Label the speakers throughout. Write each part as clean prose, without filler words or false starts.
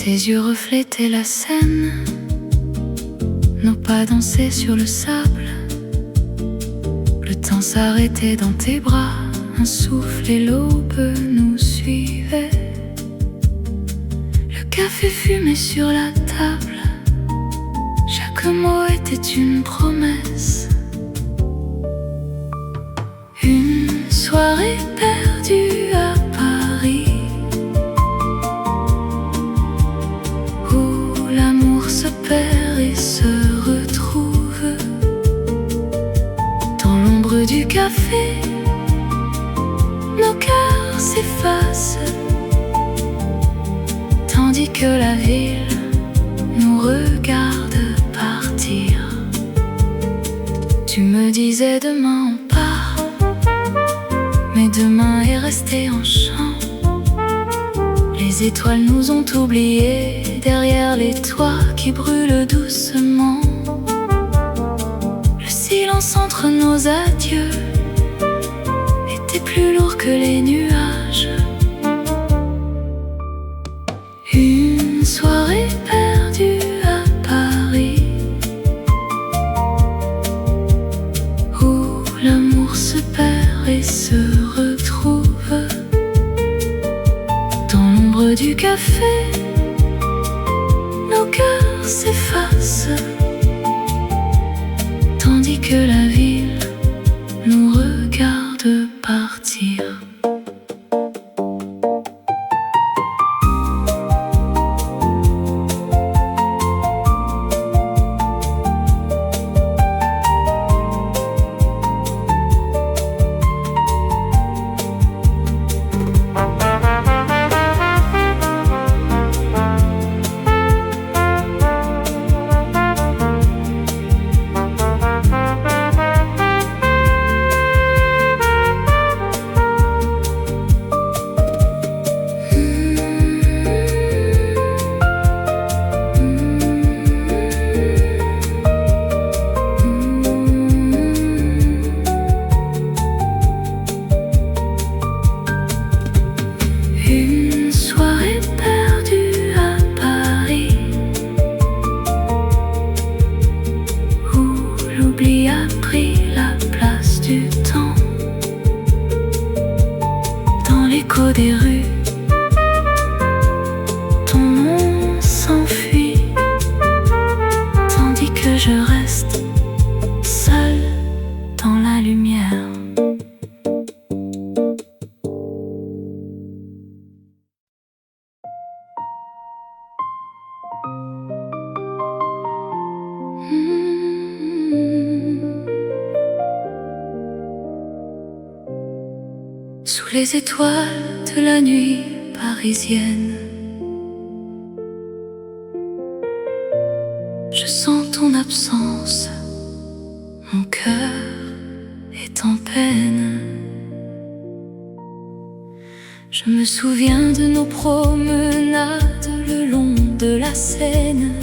Speaker 1: Tes yeux reflétaient la scène, nos pas dansaient sur le sable. Le temps s'arrêtait dans tes bras, un souffle et l'aube nous suivaient. Le café fumait sur la table, chaque mot était une promesse. Une soirée perdue à Paris, où l'amour se perd et se retrouve. Dans l'ombre du café, nos cœurs s'effacent, tandis que la ville nous regarde partir. Tu me disais demain on part, mais demain est resté en chant. Les étoiles nous ont oubliés derrière les toits qui brûlent doucement. Le silence entre nos adieux était plus lourd que les nuages. Une soirée perdue à Paris, où l'amour se perd et se retrouve. Dans l'ombre du café, nos cœurs s'effacent, tandis que la ville nous regarde partir. Une soirée perdue à Paris, où l'oubli a pris la place du temps. Dans l'écho des rues, ton nom s'enfuit, tandis que je reste seule dans la lumière. Sous les étoiles de la nuit parisienne, je sens ton absence, mon cœur est en peine. Je me souviens de nos promenades le long de la Seine,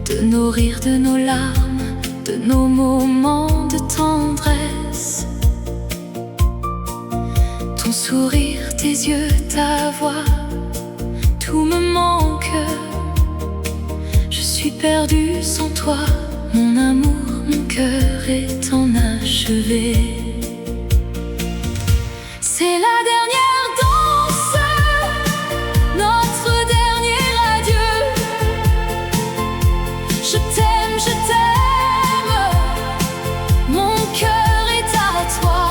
Speaker 1: de nos rires, de nos larmes, de nos moments de tendresse. Ton sourire, tes yeux, ta voix, tout me manque. Je suis perdue sans toi, mon amour, mon cœur est enachevé. C'est la dernière danse, notre dernier adieu. Je t'aime, mon cœur est à toi.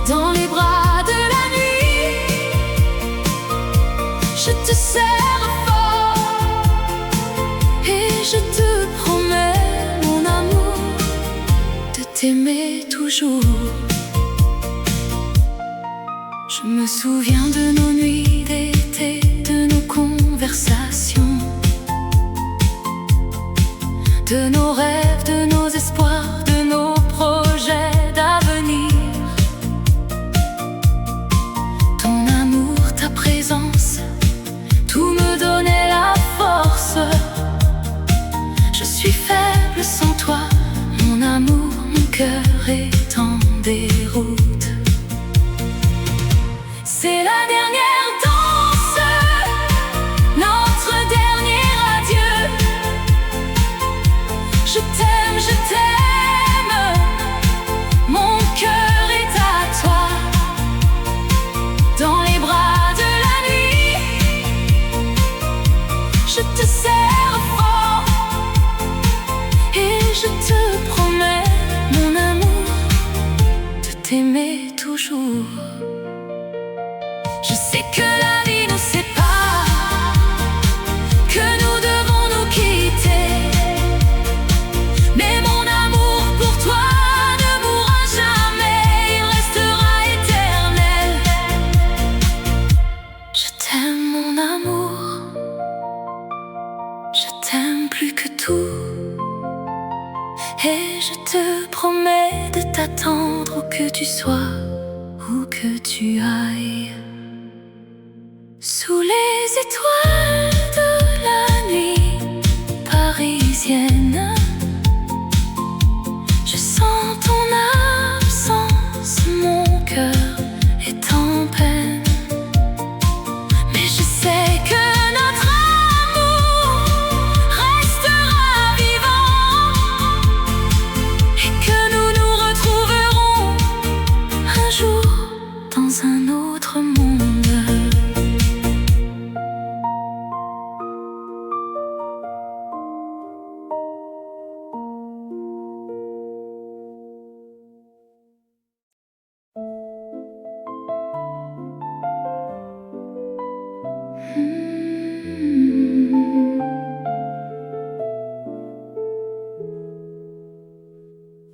Speaker 1: Dans les bras de la nuit, je te serre fort et je te promets, mon amour, de t'aimer toujours. Je me souviens de nos nuits d'été, de nos conversations, de nos rêves, de nos espoirs, de nos projets d'avenir. Ton amour, ta présence, tout me donnait la force. Je suis faible sans toi, mon amour, mon cœur est en déroute. C'est la dernière danse. jour. Je sais que la vie nous sépare, que nous devons nous quitter, mais mon amour pour toi ne mourra jamais, il restera éternel. Je t'aime mon amour, je t'aime plus que tout, et je te promets de t'attendre où que tu sois, où que tu ailles. Sous les étoiles de la nuit parisienne, je sens ton absence, mon cœur est en peine. Mais je sais que notre amour restera vivant, et que nous nous retrouverons un jour dans un autre monde.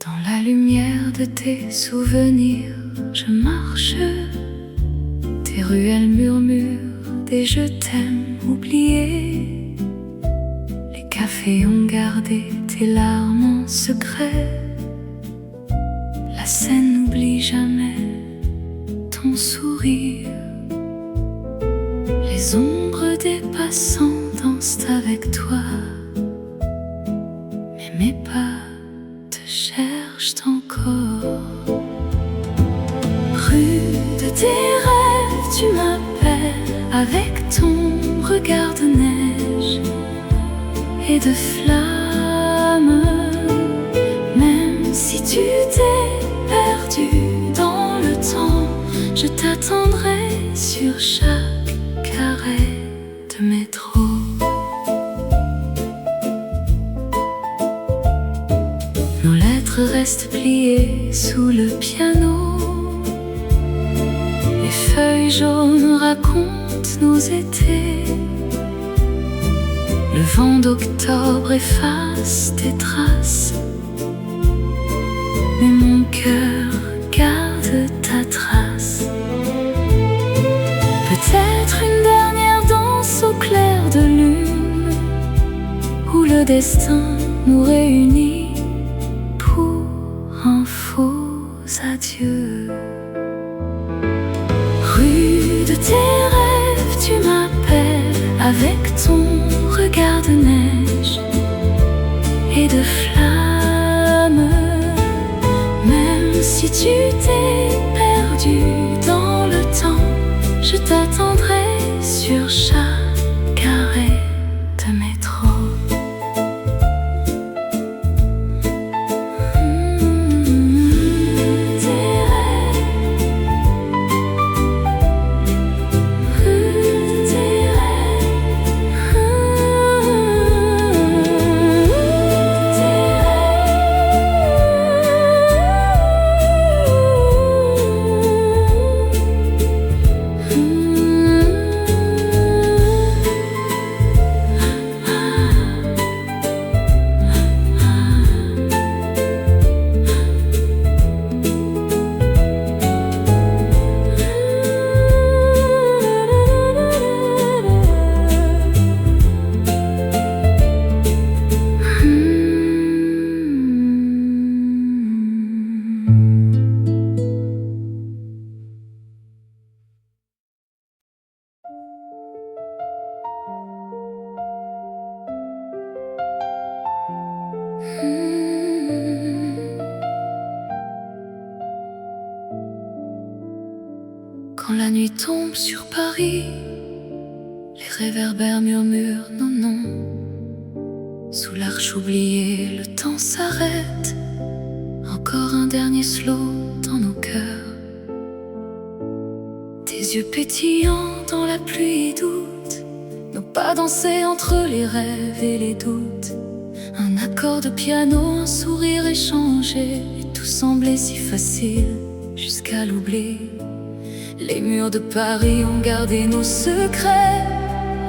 Speaker 1: Dans la lumière de tes souvenirs, je marche. Tes ruelles murmurent des je t'aime oubliés. Les cafés ont gardé tes larmes en secret. La scène n'oublie jamais ton sourire. Les ombres des passants dansent avec toi, mais mes pas te cherchent encore. Rue de tes rêves, tu m'appelles avec ton regard de neige et de flammes. Même si tu t'es perdu dans le temps, je t'attendrai sur chaque carré de métro. Nos lettres restent pliées sous le piano. Les feuilles jaunes racontent nos étés. Le vent d'octobre efface tes traces, mais mon cœur garde ta trace. Peut-être une dernière danse au clair de lune, où le destin nous réunit pour un faux adieu. Rue de tes rêves, tu m'appelles avec ton regard de neige et de flammes. Même si tu t'es perdu dans le temps, je t'attendrai sur chaque arrêt de métro. Quand la nuit tombe sur Paris, les réverbères murmurent nos noms. Sous l'arche oubliée, le temps s'arrête. Encore un dernier slow dans nos cœurs. Tes yeux pétillants dans la pluie doute, nos pas dansés entre les rêves et les doutes. Un accord de piano, un sourire échangé, et tout semblait si facile jusqu'à l'oubli. Les murs de Paris ont gardé nos secrets,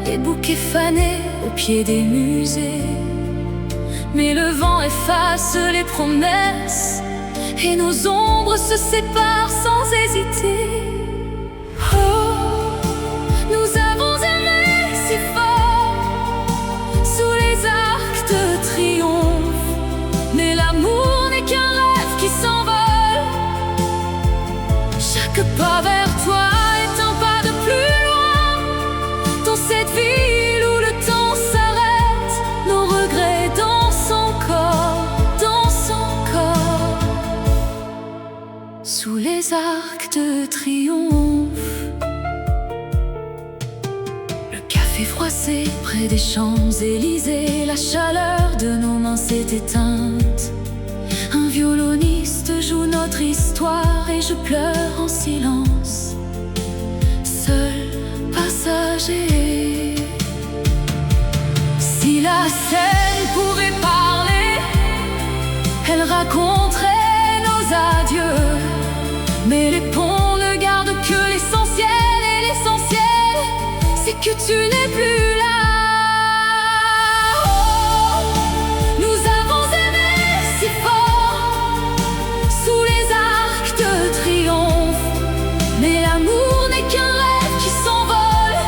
Speaker 1: les bouquets fanés au pied des musées. Mais le vent efface les promesses et nos ombres se séparent sans hésiter. Oh, nous avons aimé si fort sous les arcs de triomphe, mais l'amour n'est qu'un rêve qui s'envole. Chaque pas vers toi est un pas de plus loin dans cette ville où le temps s'arrête. Nos regrets dansent encore, dansent encore sous les arcs de triomphe. Le café froissé près des Champs-Élysées, la chaleur de nos mains s'est éteinte. Un violoniste joue notre histoire et je pleure en silence, seul passager. Si la scène pouvait parler, elle raconterait nos adieux. Mais les ponts ne gardent que l'essentiel, et l'essentiel, c'est que tu n'es plus là. Oh, nous avons aimé si fort sous les arcs de triomphe, mais l'amour n'est qu'un rêve qui s'envole.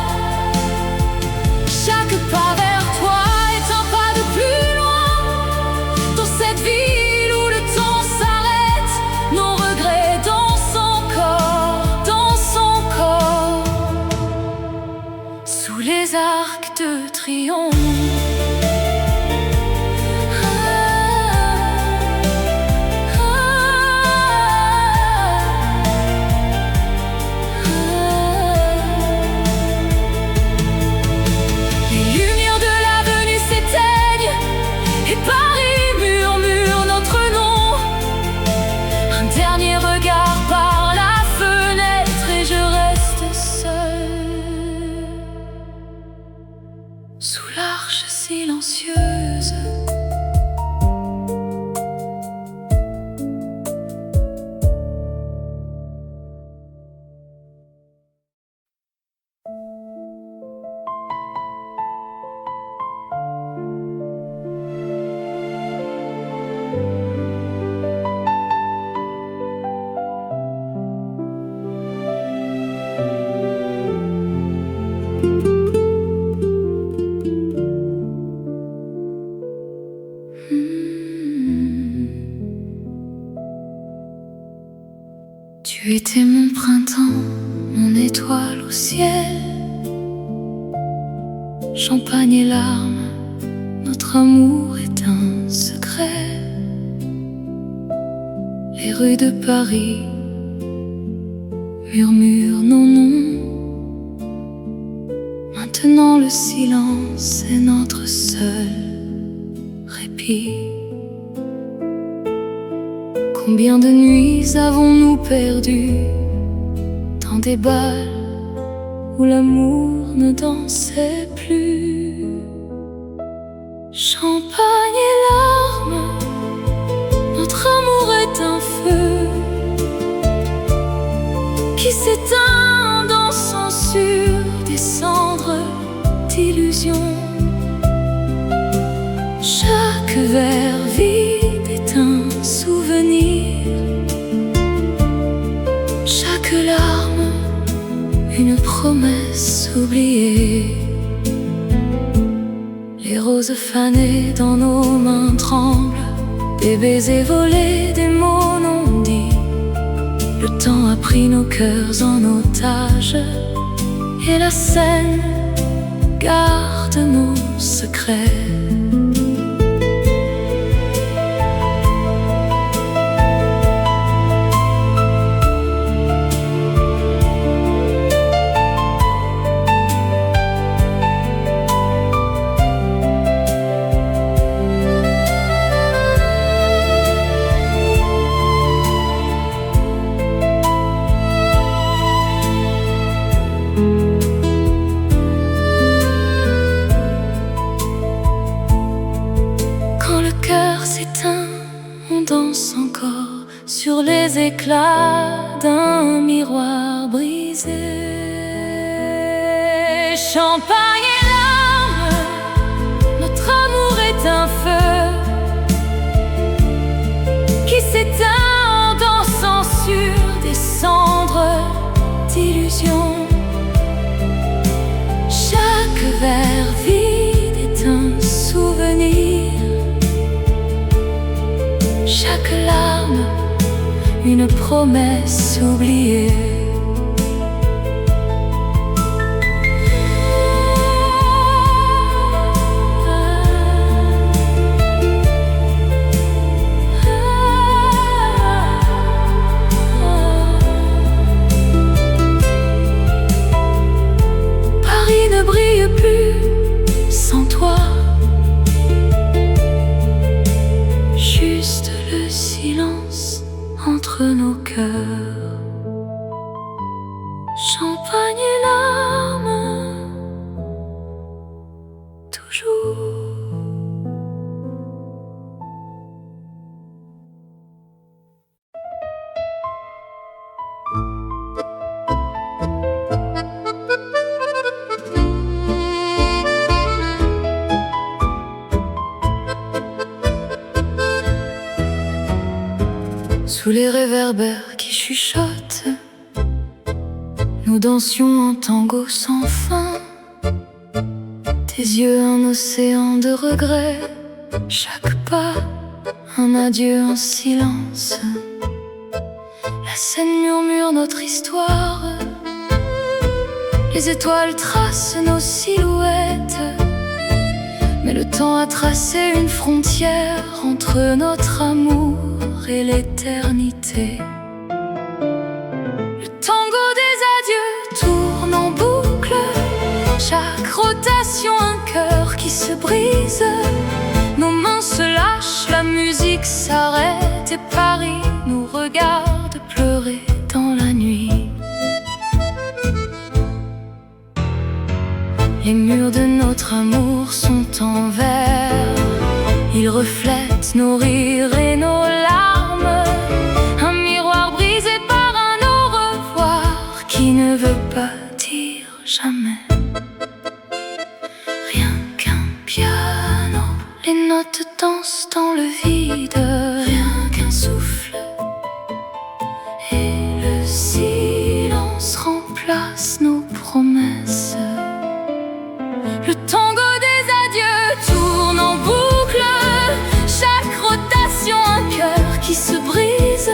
Speaker 1: Chaque pas vers toi est un pas de plus loin dans cette ville où le temps s'arrête. Nos regrets dansent encore, dansent encore sous les arcs de triomphe. Les lumières de l'avenue s'éteignent et Paris murmure notre nom. Un dernier regard par la fenêtre et je reste seule sous l'arche silencieuse. Tu étais mon printemps, mon étoile au ciel. Champagne et larmes, notre amour est un secret. Les rues de Paris murmurent nos noms. Maintenant le silence est notre seul répit. Combien de nuits avons-nous perdu dans des bals où l'amour ne dansait plus? Champagne et larmes, notre amour est un feu qui s'éteint dansant sur des cendres d'illusions. Chaque verre vide est un souvenir, chaque larme une promesse oubliée. Les roses fanées dans nos mains tremblent, des baisers volés, des mots non dits. Le temps a pris nos cœurs en otage et la scène garde nos secrets. éclats d'un miroir brisé. Champagne et larmes, notre amour est un feu qui s'éteint en dansant sur des cendres d'illusions. Chaque verre vide est un souvenir, chaque larme une promesse oubliée. Paris ne brille plus sans toi, juste le silence entre nos cœurs. Champagne et larmes, toujours. Sous les réverbères qui chuchotent, nous dansions en tango sans fin. Tes yeux un océan de regrets, chaque pas un adieu en silence. La scène murmure notre histoire, les étoiles tracent nos silhouettes, mais le temps a tracé une frontière entre notre amour et l'éternité. Le tango des adieux tourne en boucle, chaque rotation un cœur qui se brise. Nos mains se lâchent, la musique s'arrête et Paris nous regarde pleurer dans la nuit. Les murs de notre amour sont en verre, ils reflètent nos rires et nos larmes. Un miroir brisé par un au revoir qui ne veut pas dire jamais. Rien qu'un piano, les notes dansent dans le vide. Rien qu'un souffle et le silence remplace nos promesses. Le tango des adieux tourne en boucle, chaque rotation un cœur qui se brise.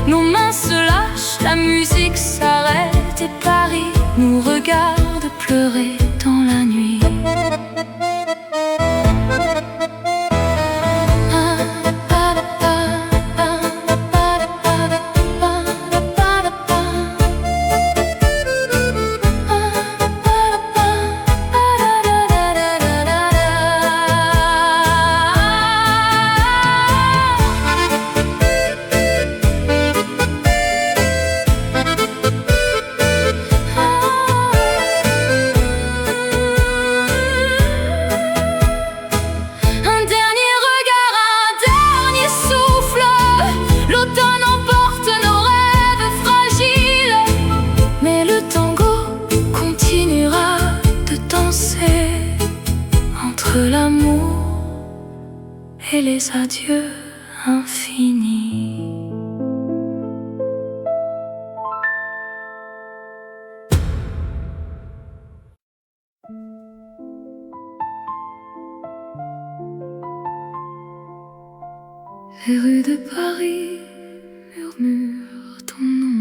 Speaker 1: Nos mains se lâchent, la musique s'arrête et Paris nous regarde pleurer dans la nuit. L'amour et les adieux infinis. Les rues de Paris murmurent ton nom.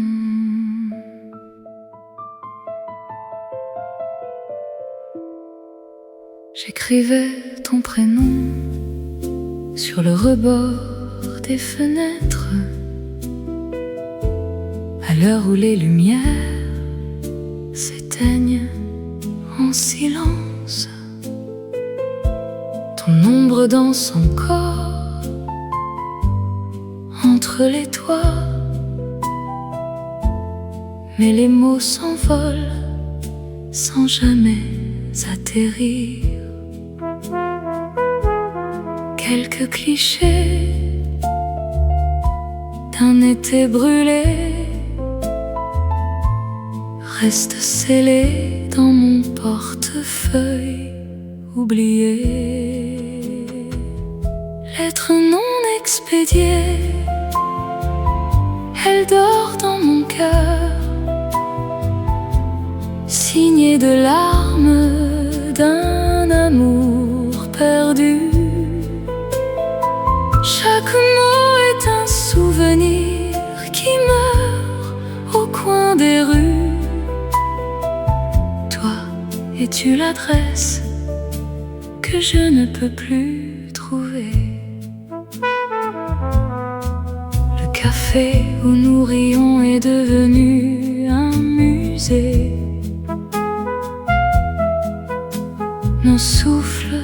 Speaker 1: J'écrivais ton prénom sur le rebord des fenêtres, à l'heure où les lumières s'éteignent en silence. Ton ombre danse encore entre les toits, mais les mots s'envolent sans jamais atterrir. Quelques clichés d'un été brûlé reste scellé dans mon portefeuille oublié. Lettre non expédiée, elle dort dans mon cœur, signée de larmes d'un amour perdu. Chaque mot est un souvenir qui meurt au coin des rues. Toi, es-tu l'adresse que je ne peux plus trouver? Le café où nous rions est devenu un musée. Nos souffles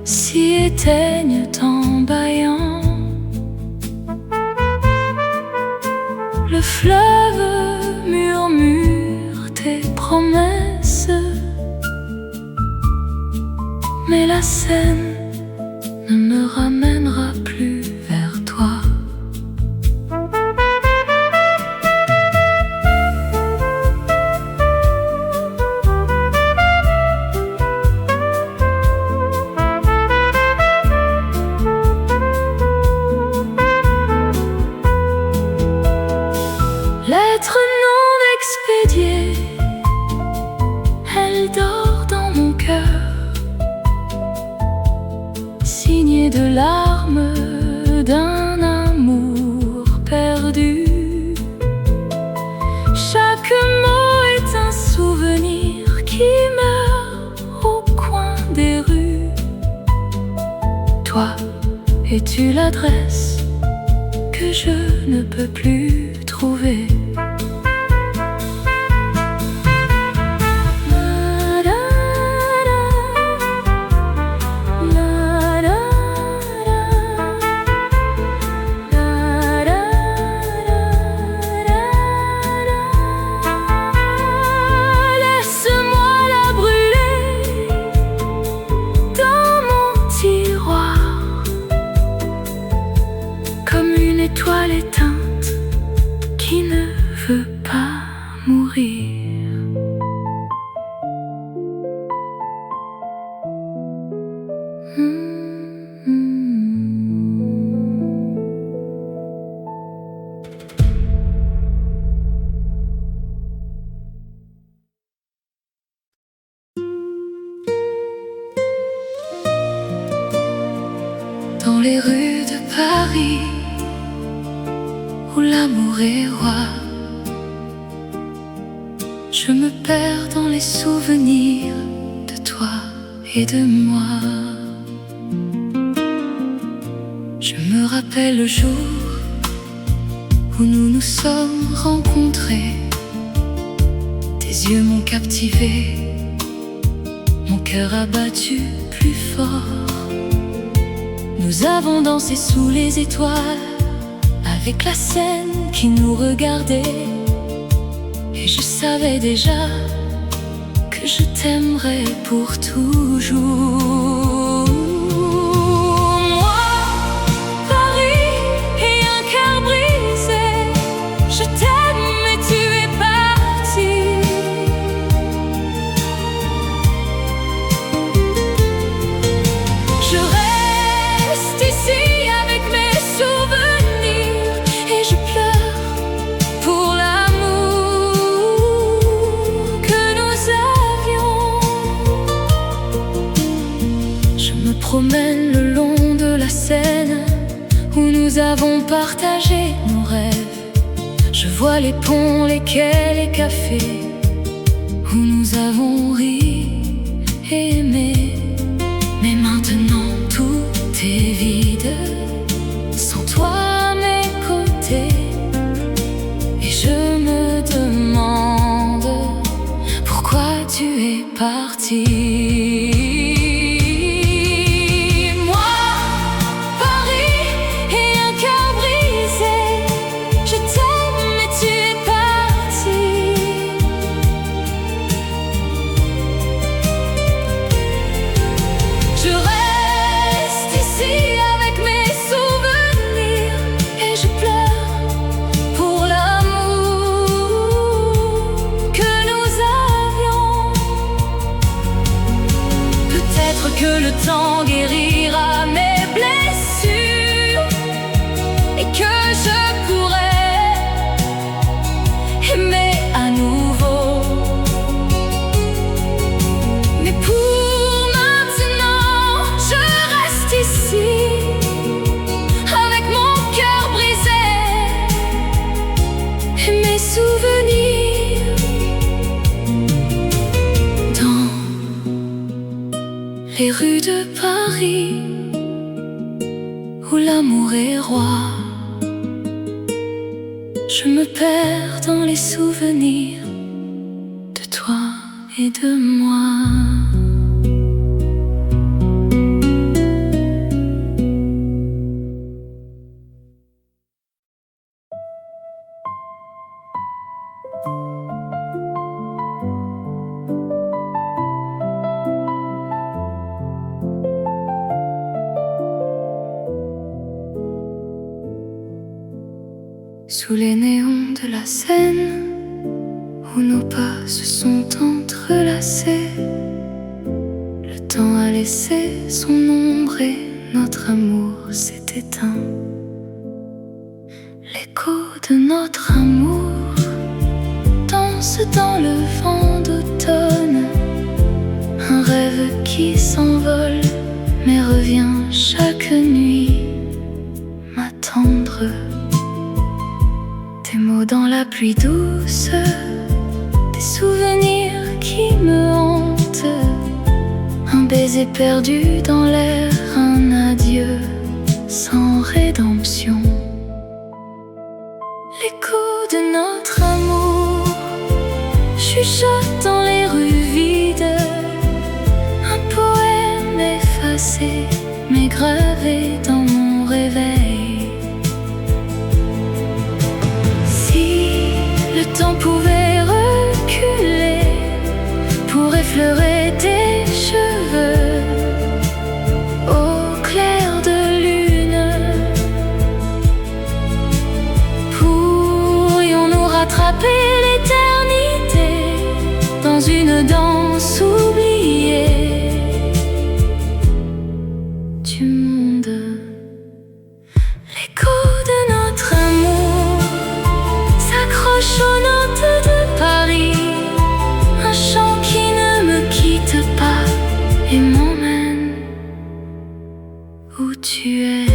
Speaker 1: s'y éteignent en bâillant. Le fleuve murmure tes promesses, mais la Seine ne me ramènera plus vers toi. Lettre non expédiée, elle dort dans mon cœur, signée de larmes d'un amour perdu. Chaque mot est un souvenir qui meurt au coin des rues. Toi, es-tu l'adresse que je ne peux plus trouver? Étoile éteinte qui ne veut pas mourir. Dans les rues de Paris où l'amour est roi, je me perds dans les souvenirs de toi et de moi. Je me rappelle le jour où nous nous sommes rencontrés. Tes yeux m'ont captivé, mon cœur a battu plus fort. Nous avons dansé sous les étoiles, avec la Seine qui nous regardait. Et je savais déjà que je t'aimerais pour toujours. Moi, Paris et un cœur brisé, je t'aime mais tu es parti. Je reste ici avec mes souvenirs et je pleure pour l'amour que nous avions. Je me promène le long de la Seine où nous avons partagé nos rêves. Je vois les ponts, les quais, les cafés où nous avons ri et aimé. Mais maintenant tout est vide, sans toi à mes côtés. Et je me demande pourquoi tu es parti. Moi, Paris et un cœur brisé, je t'aime mais tu es parti. Je reste ici avec mes souvenirs et je pleure les rues de Paris où l'amour est roi. Je me perds dans les souvenirs de toi et de moi. Sous les néons de la Seine, où nos pas se sont entrelacés, le temps a laissé son ombre et notre amour s'est éteint. L'écho de notre amour danse dans le vent d'automne, un rêve qui s'envole mais revient chaque nuit m'attendre. Des mots dans la pluie douce, des souvenirs qui me hantent, un baiser perdu dans l'air, un adieu sans rédemption. L'écho de notre amour chuchote dans les rues vides, un poème effacé mais gravé dans mon réveil. Le temps pouvait reculer pour effleurer tes cheveux au clair de lune. Pourrions-nous rattraper l'éternité dans une danse oubliée du monde? L'écho de notre amour s'accroche aux notes de Paris, un chant qui ne me quitte pas et m'emmène où tu es.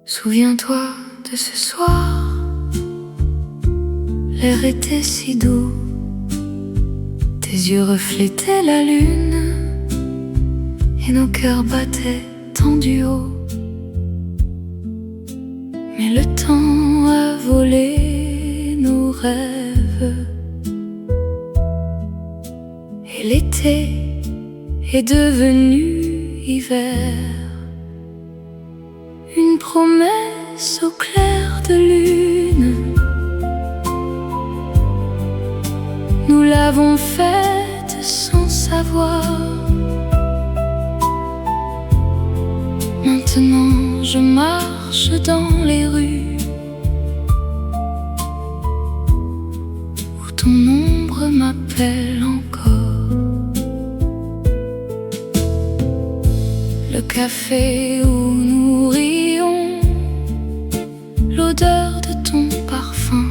Speaker 1: Souviens-toi de ce soir, l'air était si doux, tes yeux reflétaient la lune et nos cœurs battaient tendus haut. Mais le temps a volé nos rêves et l'été est devenu hiver. Une promesse au clair de lune, nous l'avons faite sans savoir. Maintenant je marche dans les rues où ton ombre m'appelle encore. Le café où nous rions, l'odeur de ton parfum,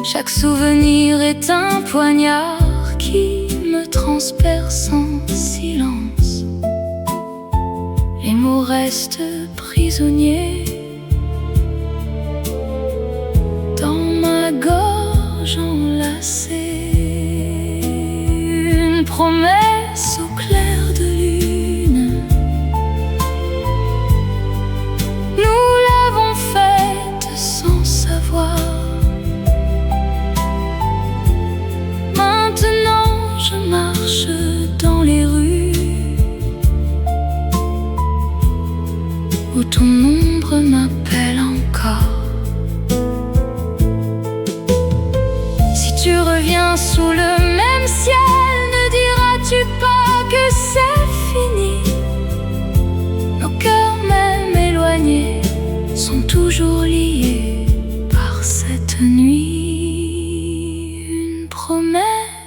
Speaker 1: chaque souvenir est un poignard qui me transperce en silence. Les mots restent prisonniers dans ma gorge enlacée. Une promesse au clair de lune, nous l'avons faite sans savoir. Maintenant je marche dans les rues où ton ombre m'appelle encore. Si tu reviens sous le même ciel, ne diras-tu pas que c'est fini? Nos cœurs même éloignés sont toujours liés par cette nuit. Une promesse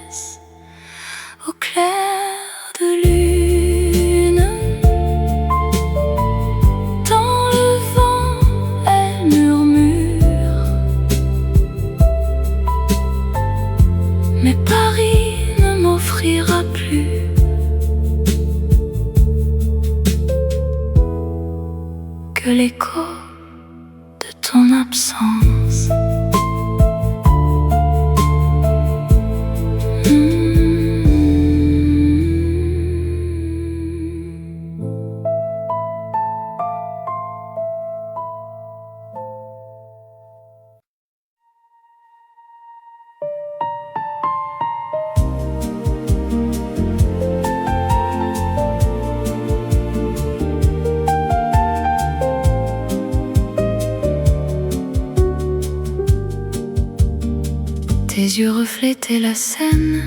Speaker 1: Tes yeux reflétaient la scène,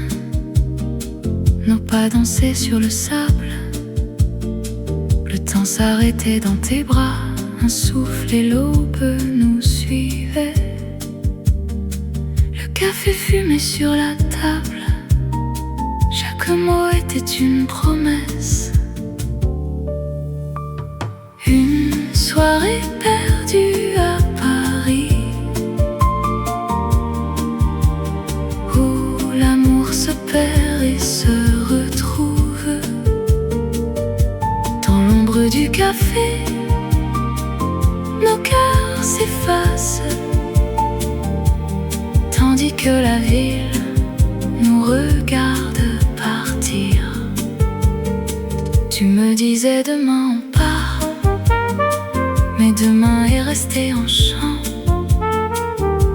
Speaker 1: nos pas dansaient sur le sable. Le temps s'arrêtait dans tes bras, un souffle et l'aube nous suivaient. Le café fumait sur la table, chaque mot était une promesse. Une soirée perdue à Paris, où l'amour se perd et se retrouve. Dans l'ombre du café, nos cœurs s'effacent, tandis que la ville nous regarde partir. Tu me disais demain on part, mais demain est resté en chant.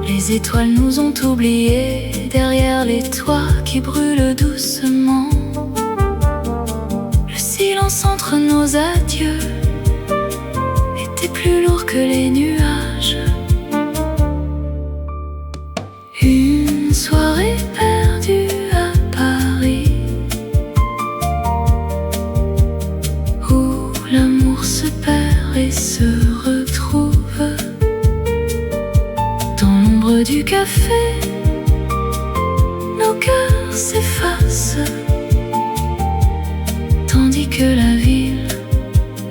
Speaker 1: Les étoiles nous ont oubliés derrière les toits qui brûlent doucement. Le silence entre nos adieux était plus lourd que les nuages. Une soirée perdue à Paris, où l'amour se perd et se retrouve. Dans l'ombre du café, nos cœurs s'effacent, tandis que la ville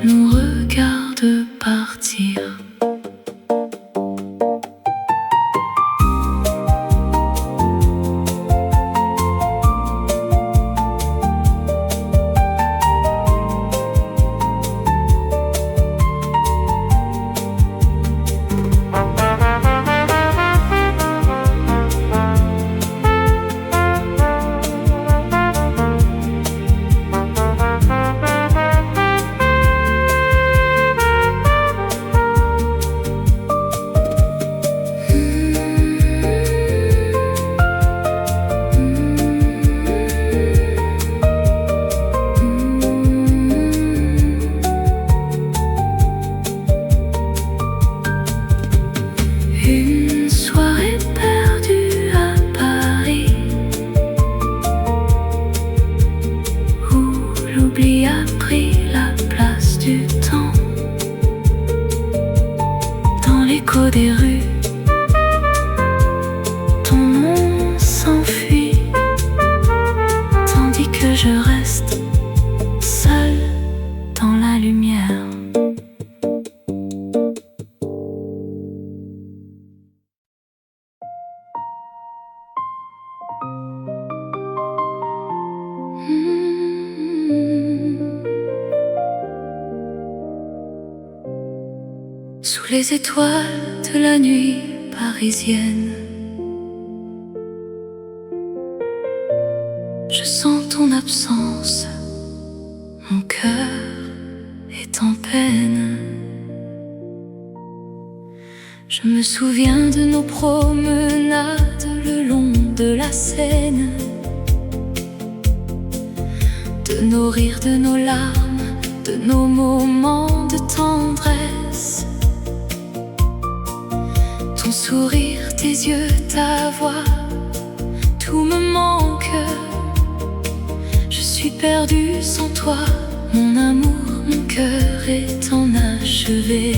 Speaker 1: nous regarde partir. Une soirée perdue à Paris, où l'oubli a pris la place du temps. Dans l'écho des rues, ton nom s'enfuit, tandis que je reste seul dans la lumière. Sous les étoiles de la nuit parisienne, je sens ton absence, mon cœur est en peine. Je me souviens de nos promenades le long de la Seine, de nos rires, de nos larmes, de nos moments de tendresse. Ton sourire, tes yeux, ta voix, tout me manque. Je suis perdue sans toi, mon amour, mon cœur est en achevé.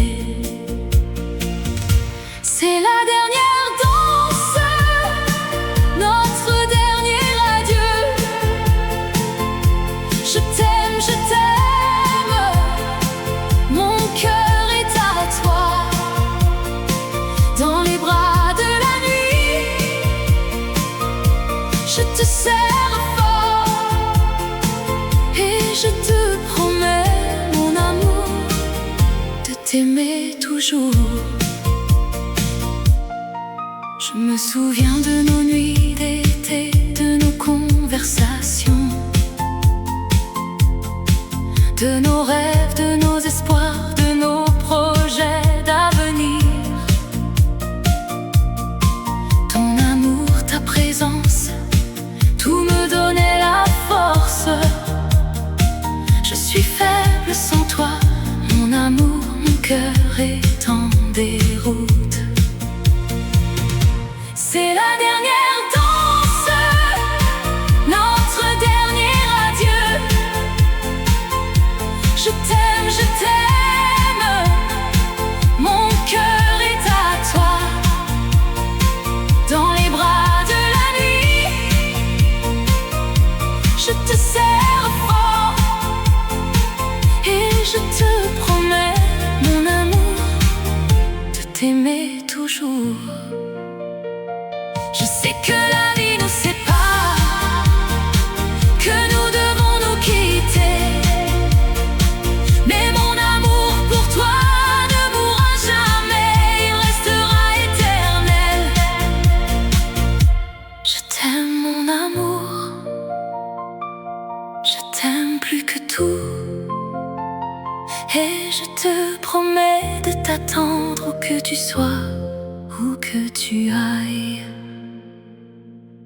Speaker 1: C'est la dernière danse, notre dernier adieu. Je t'aime, mon cœur est à toi. Dans les bras de la nuit, je te serre fort et je te promets, mon amour, de t'aimer toujours. Je me souviens de nos nuits d'été, de nos conversations, de nos rêves, de nos espoirs, de nos projets d'avenir. Ton amour, ta présence, tout me donnait la force. Je suis faible sans toi, mon amour, mon cœur est en déroute. C'est la dernière danse. de t'attendre où que tu sois, où que tu ailles.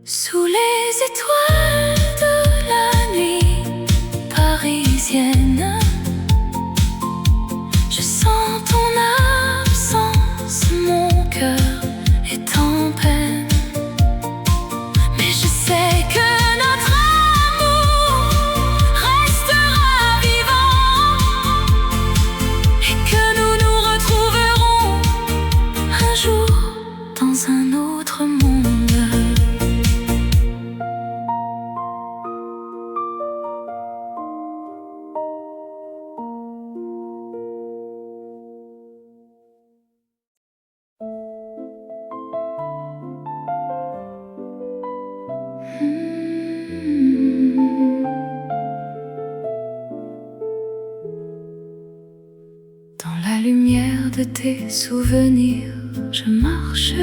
Speaker 1: Sous les étoiles de la nuit parisienne, je sens ton absence, mon cœur est en peine. Mais je sais que notre amour restera vivant et que nous nous retrouverons un jour dans un autre monde. Dans la lumière de tes souvenirs, je marche.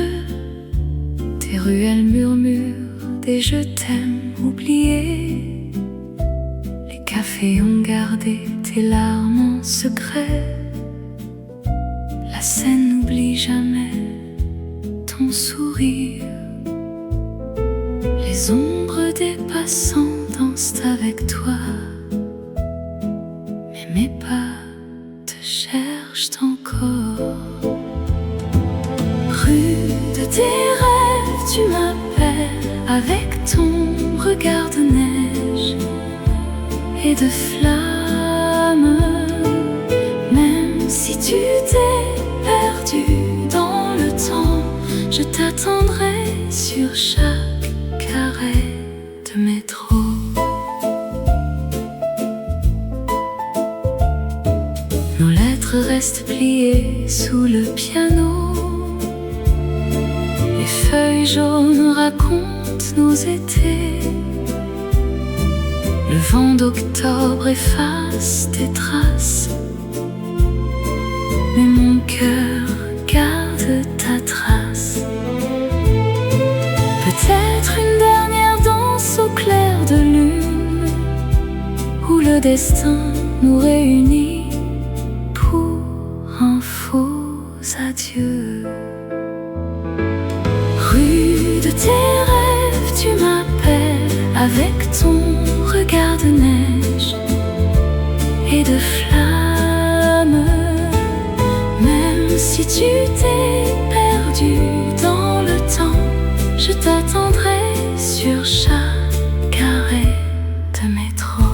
Speaker 1: Tes ruelles murmurent des je t'aime oubliés. Les cafés ont gardé tes larmes en secret. La scène n'oublie jamais ton sourire. Les ombres des passants dansent avec toi, mais mes pas te cherchent encore. Rue de tes rêves, tu m'appelles avec ton regard de neige et de flammes. Même si tu t'es perdu dans le temps, je t'attendrai sur chaque arrêt de métro. Nos lettres restent pliées sous le piano. Les feuilles jaunes racontent nos étés. Le vent d'octobre efface tes traces, mais mon cœur garde ta trace. Peut-être une dernière danse au clair de lune, où le destin nous réunit pour un faux adieu. Rue de tes rêves, tu m'appelles avec ton regard de neige et de flammes. Même si tu t'es perdu dans le temps, je t'attendrai sur chaque arrêt de métro.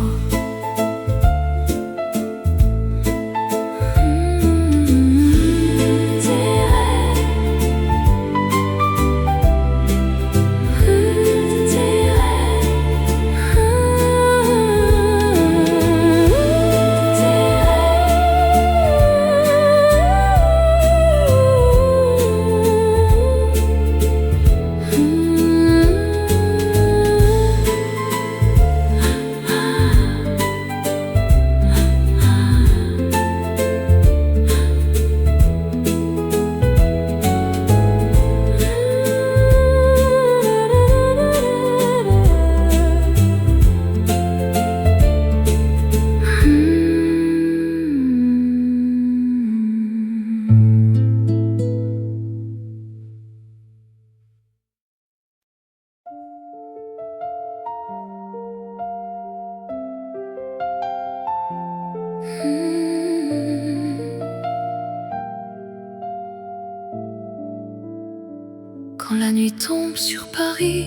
Speaker 1: Quand la nuit tombe sur Paris,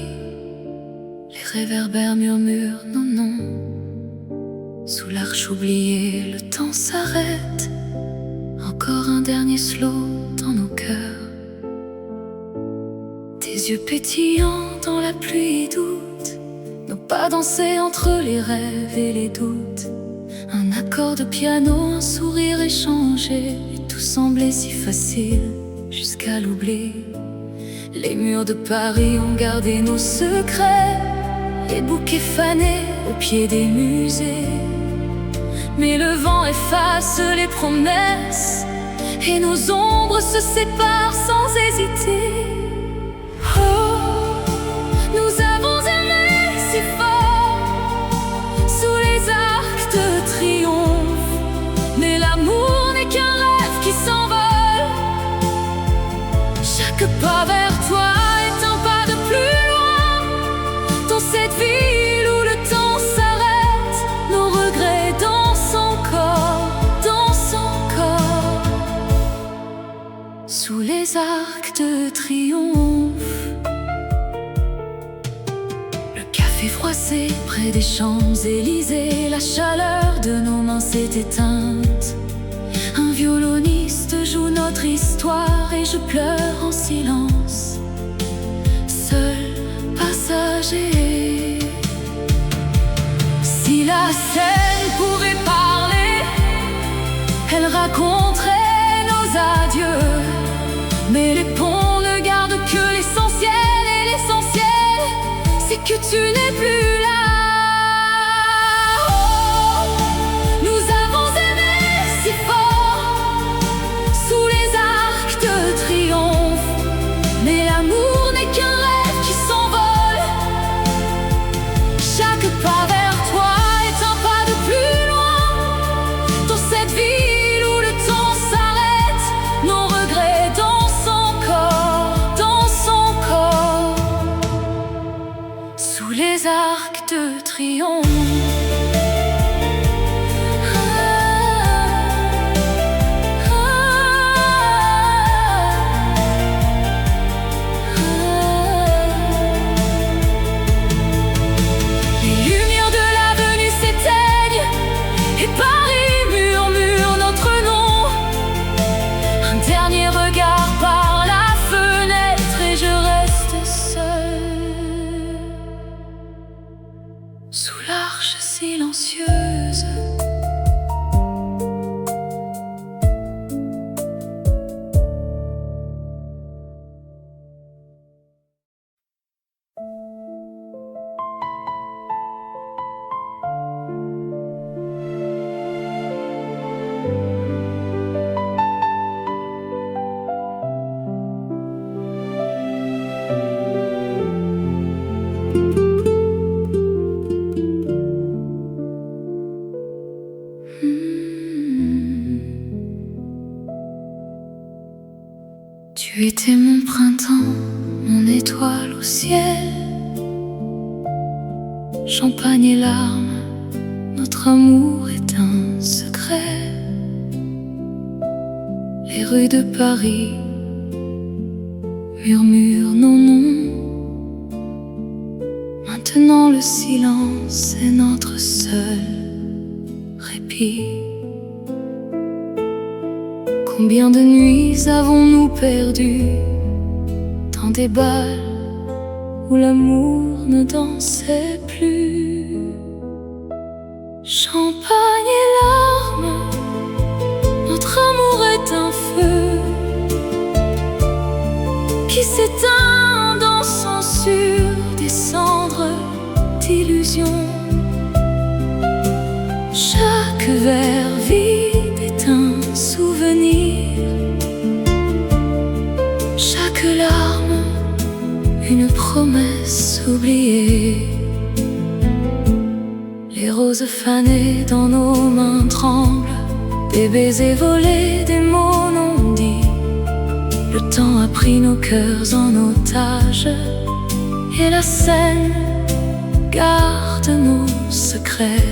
Speaker 1: les réverbères murmurent nos noms. Sous l'arche oubliée, le temps s'arrête. Encore un dernier slow dans nos cœurs. Tes yeux pétillants dans la pluie doute, nos pas dansés entre les rêves et les doutes. Un accord de piano, un sourire échangé, et tout semblait si facile jusqu'à l'oubli. Les murs de Paris ont gardé nos secrets, les bouquets fanés au pied des musées. Mais le vent efface les promesses et nos ombres se séparent sans hésiter. Oh, nous avons aimé si fort sous les arcs de triomphe, mais l'amour n'est qu'un rêve qui s'envole. pas vers toi est un pas de plus loin. Dans cette ville où le temps s'arrête, nos regrets dansent encore, dansent encore. Sous les arcs de triomphe, le café froissé près des Champs-Élysées, la chaleur de nos mains s'est éteinte. Un violoniste joue notre histoire et je pleure en silence, seul passager. Si la scène pouvait parler, elle raconterait nos adieux. Mais les ponts ne gardent que l'essentiel, et l'essentiel, c'est que tu n'es plus là. Pas vers toi est un pas de plus loin. Dans cette ville où le temps s'arrête, nos regrets dansent encore, dansent encore. Sous les arcs de triomphe. Et Paris murmure notre nom. Un dernier regard par la fenêtre et je reste seul sous l'arche silencieuse. Tu étais mon printemps, mon étoile au ciel. Champagne et larmes, notre amour est un secret. Les rues de Paris murmurent nos noms. Maintenant le silence est notre seul répit. Combien de nuits avons-nous perdu dans des bals où l'amour ne dansait plus? Champagne et larmes, notre amour est un feu qui s'éteint dansant sur des cendres d'illusions. Chaque verre vide est un souvenir, chaque larme une promesse oubliée. Les roses fanées dans nos mains tremblent, des baisers volés, des mots non dits. Le temps a pris nos cœurs en otage et la scène garde nos secrets.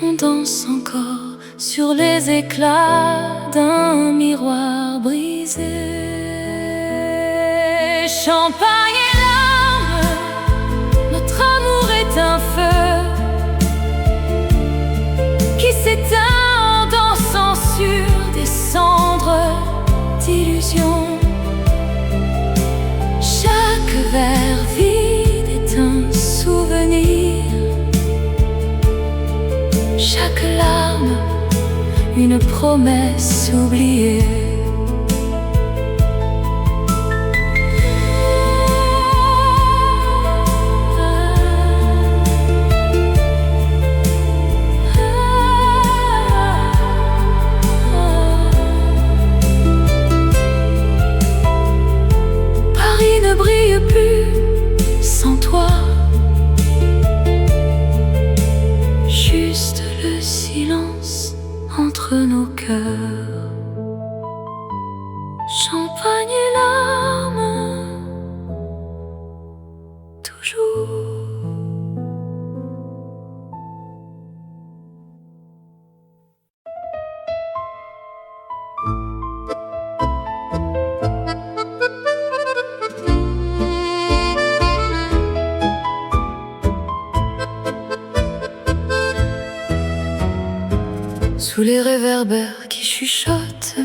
Speaker 1: On danse encore sur les éclats d'un miroir brisé. Champagne et larmes, notre amour est un feu qui s'éteint en dansant sur des cendres d'illusions. Chaque verre vide est un souvenir, chaque larme une promesse oubliée. accompagner l'âme toujours. Sous les réverbères qui chuchotent,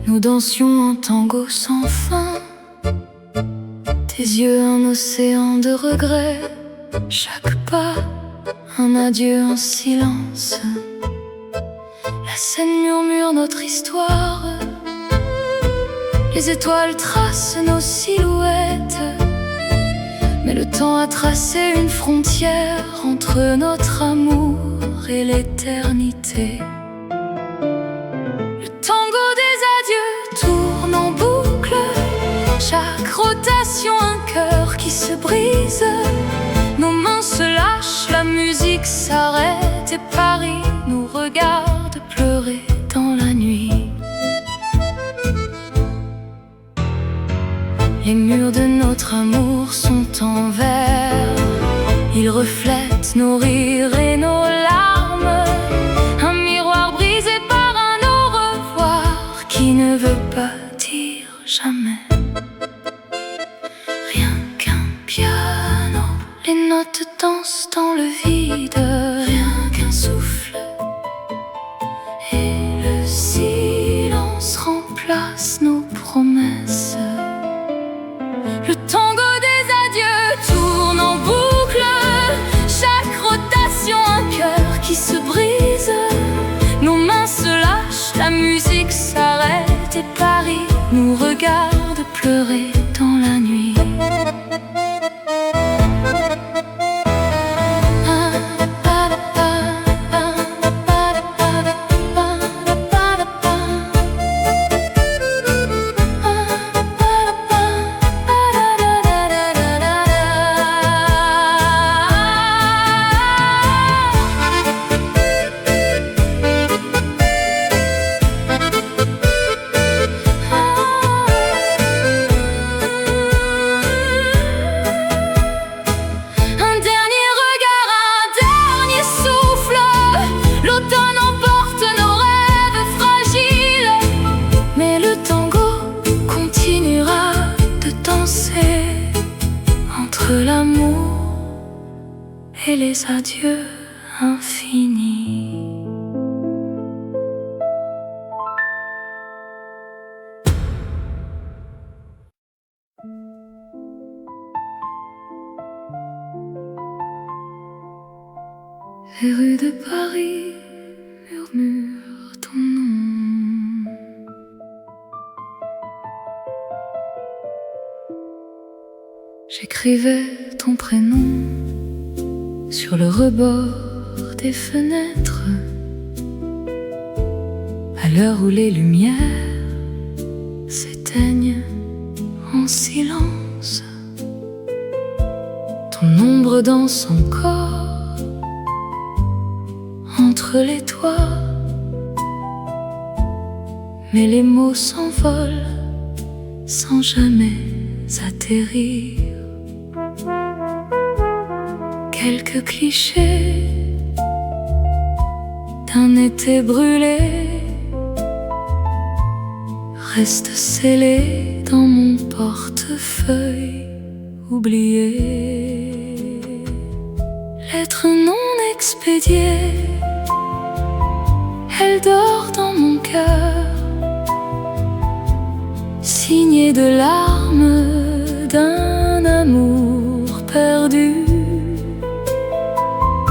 Speaker 1: nous dansions un tango sans fin. Tes yeux un océan de regrets, chaque pas un adieu en silence. La scène murmure notre histoire, les étoiles tracent nos silhouettes, mais le temps a tracé une frontière entre notre amour et l'éternité. Le tango des adieux tourne en boucle, chaque rotation un cœur qui se brise. Nos mains se lâchent, la musique s'arrête et Paris nous regarde pleurer dans la nuit. Les murs de notre amour sont en verre, ils reflètent nos rires et nos larmes. Un miroir brisé par un au revoir qui ne veut pas dire jamais. Rien qu'un piano, les notes dansent dans le vide. Rien qu'un souffle et le silence remplace nos promesses. Le tango des adieux tourne en boucle, chaque rotation un cœur qui se brise. Nos mains se lâchent, la musique s'arrête et Paris nous regarde pleurer dans la nuit. Entre l'amour et les adieux infinis. Les rues de Paris murmurent ton nom. J'écrivais ton prénom sur le rebord des fenêtres, à l'heure où les lumières s'éteignent en silence. Ton ombre danse encore entre les toits, mais les mots s'envolent sans jamais atterrir. Quelques clichés d'un été brûlé restent scellés dans mon portefeuille oublié. Lettre non expédiée, elle dort dans mon cœur, signée de larmes d'un amour perdu.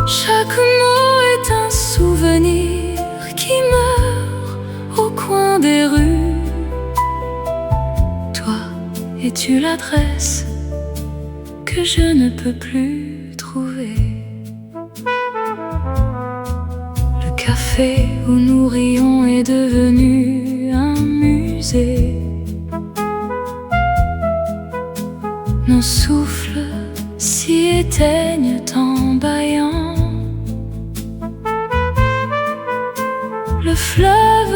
Speaker 1: Chaque mot est un souvenir qui meurt au coin des rues. Toi, es-tu l'adresse que je ne peux plus trouver? Le café où nous rions est devenu un musée. Nos souffles s'y éteignent en bâillant. Le fleuve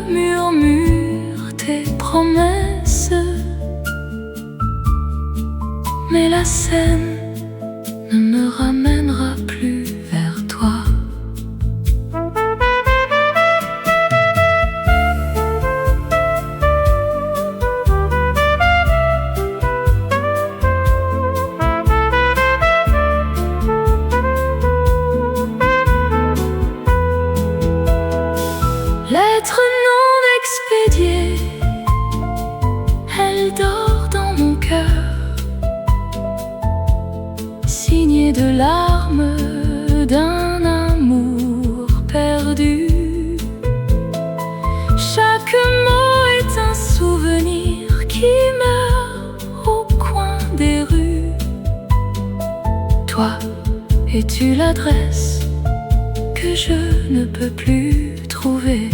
Speaker 1: murmure tes promesses. promesses, mais la scène ne me ramènera plus vers toi. Lettre non expédiée, elle dort dans mon cœur, signée de larmes d'un amour perdu. Chaque mot est un souvenir qui meurt au coin des rues. Toi, es-tu l'adresse que je ne peux plus trouver?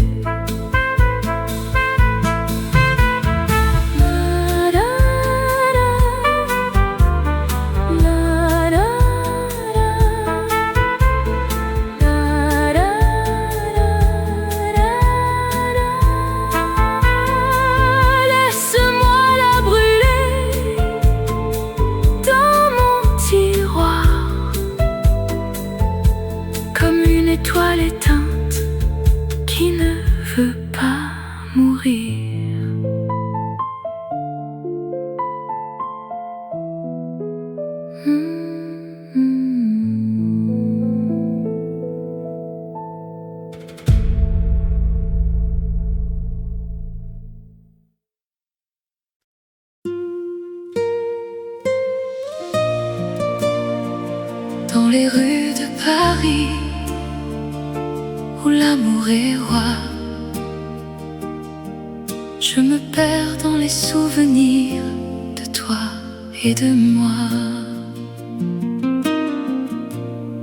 Speaker 1: Étoile éteinte qui ne veut pas mourir. Dans les rues de Paris, où l'amour est roi, je me perds dans les souvenirs de toi et de moi.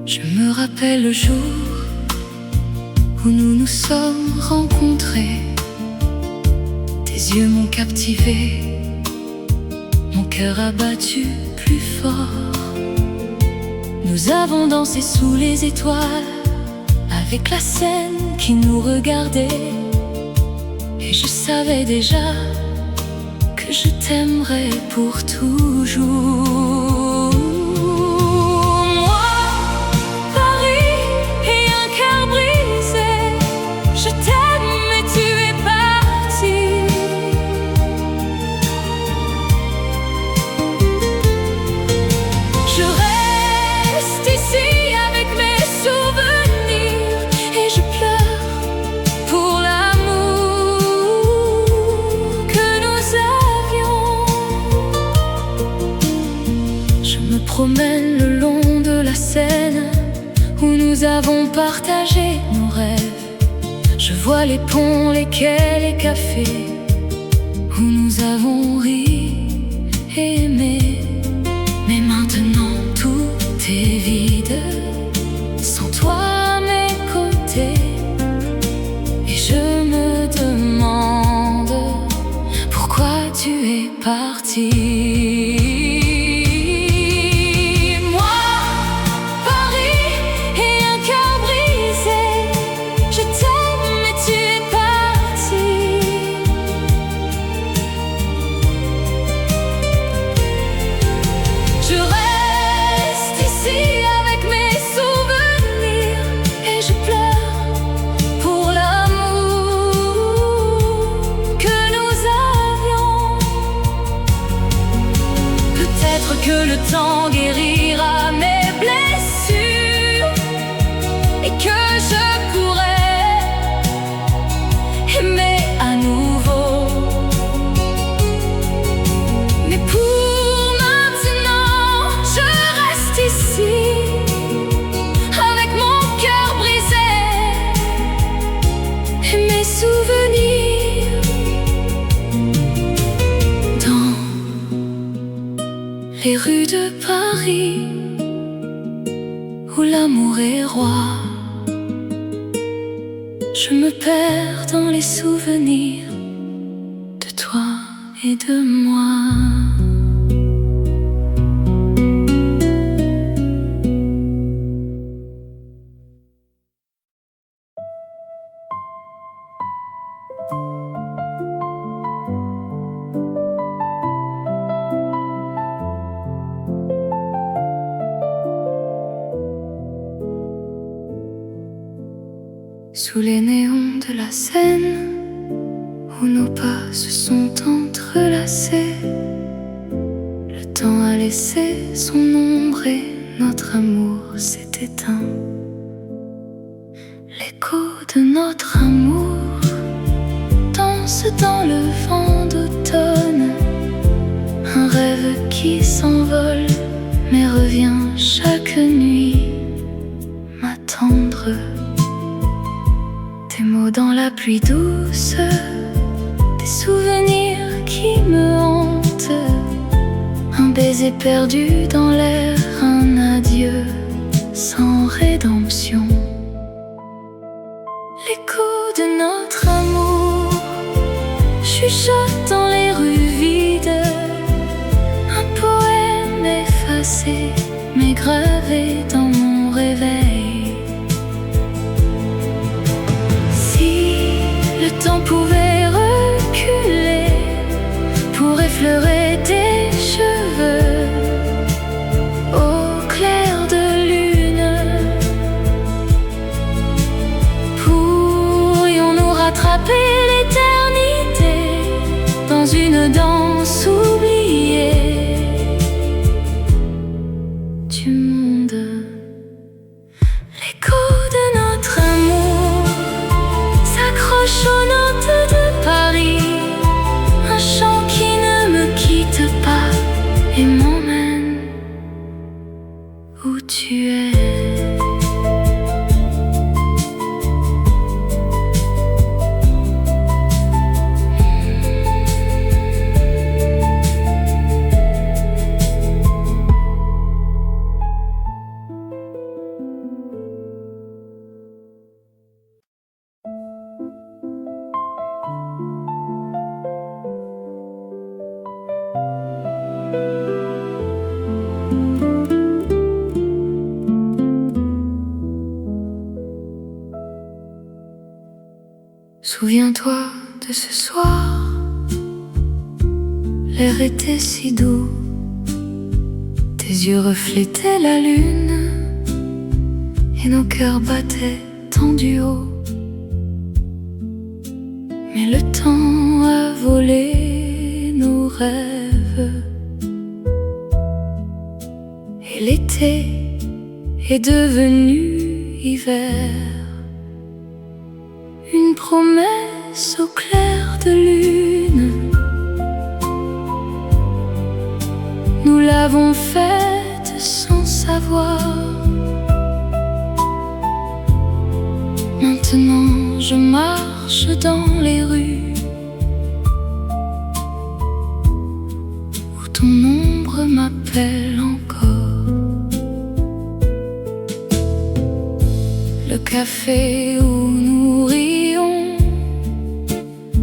Speaker 1: Je me rappelle le jour où nous nous sommes rencontrés. Tes yeux m'ont captivé, mon cœur a battu plus fort. Nous avons dansé sous les étoiles, avec la scène qui nous regardait. Et je savais déjà que je t'aimerais pour toujours. Moi, Paris et un cœur brisé, je t'aime mais tu es parti. Je reste ici avec mes souvenirs et je pleure pour l'amour que nous avions. Je me promène le long de la Seine où nous avons partagé nos rêves. Je vois les ponts, les quais, les cafés où nous avons ri et aimé. Mais maintenant tout est vide, sans toi à mes côtés. Et je me demande pourquoi tu es parti. Moi, Paris et un cœur brisé, je t'aime mais tu es parti. Je reste ici avec mes souvenirs et je pleure pour l'amour que nous avions. Peut-être que le temps guérira mes blessures et que je pourrai aimer à nouveau. Mais pour maintenant, je reste ici avec mon cœur brisé et mes souvenirs. Dans les rues de Paris, où l'amour est roi, je me perds dans les souvenirs de toi et de moi. sous les néons de la Seine, où nos pas se sont entrelacés. Le temps a laissé son ombre et notre amour s'est éteint. L'écho de notre amour danse dans le vent d'automne, un rêve qui s'envole mais revient chaque nuit m'attendre. Des mots dans la pluie douce, des souvenirs qui me hantent, un baiser perdu dans l'air, un adieu sans rédemption. L'écho de notre amour chuchote dans les rues vides, un poème effacé mais gravé dans mon réveil. Si le temps pouvait reculer pour effleurer tes cheveux au clair de lune, pourrions-nous rattraper l'éternité dans une danse oubliée du monde. L'écho de notre amour s'accroche aux notes de Paris, un chant qui ne me quitte pas et m'emmène où tu es. Souviens-toi de ce soir, l'air était si doux, tes yeux reflétaient la lune et nos cœurs battaient tendus haut. Mais le temps a volé nos rêves et l'été est devenu hiver. Une promesse au clair de lune, nous l'avons faite sans savoir. Maintenant je marche dans les rues où ton ombre m'appelle encore. Le café où nous rions,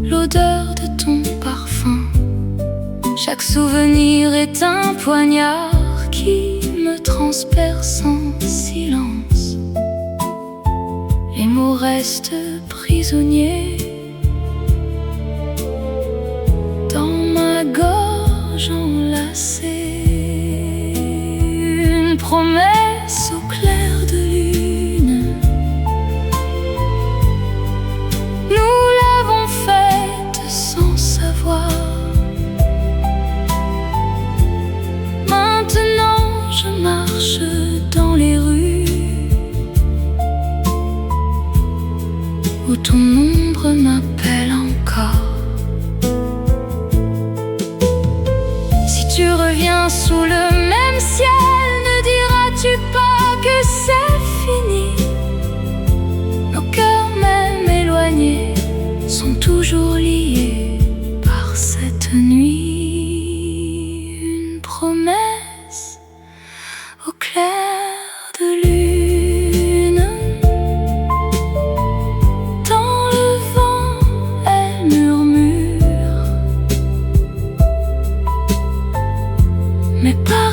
Speaker 1: l'odeur de ton parfum, chaque souvenir est un poignard qui me transperce en silence. Les mots restent prisonniers dans ma gorge enlacée. Une promesse au clair de lune, nous l'avons faite sans savoir. Maintenant je marche dans les rues où ton ombre m'appelle encore. Si tu reviens sous le même ciel, ne diras-tu pas que c'est fini? Nos cœurs même éloignés sont toujours liés par cette nuit. Une promesse au clair de lune, dans le vent elle murmure, mais pas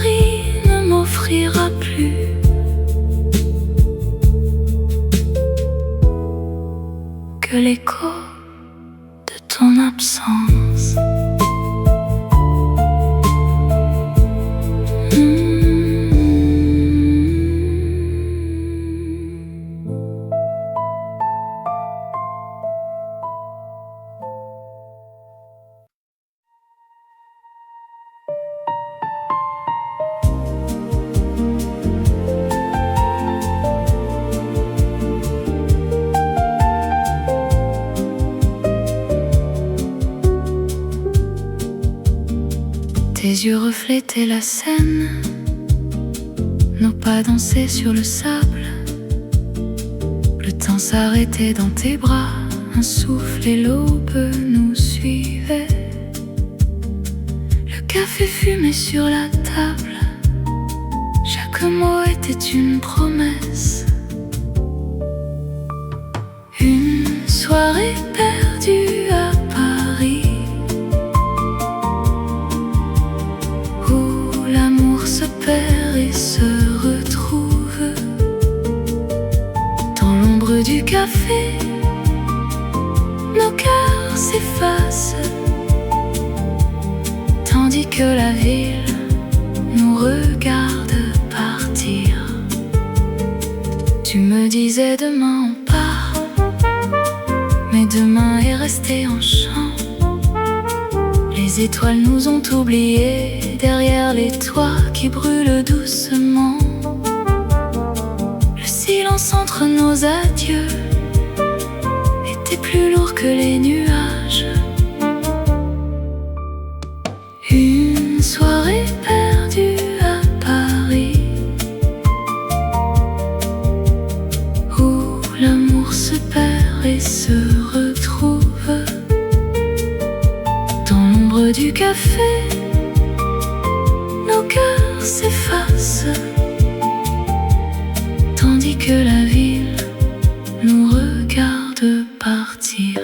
Speaker 1: Tes yeux reflétaient la scène, nos pas dansaient sur le sable. Le temps s'arrêtait dans tes bras, un souffle et l'aube nous suivaient. Le café fumait sur la table, chaque mot était une promesse. Une soirée perdue à Paris, où l'amour se perd et se retrouve. Dans l'ombre du café, nos cœurs s'effacent, tandis que la ville nous regarde partir. Tu me disais demain on part, mais demain est resté en chant. Les étoiles nous ont oubliés derrière les toits qui brûlent doucement. Le silence entre nos adieux était plus lourd que les nuages. Une soirée perdue à Paris, où l'amour se perd et se retrouve. Dans l'ombre du café, nos cœurs s'effacent, tandis que la ville nous regarde partir.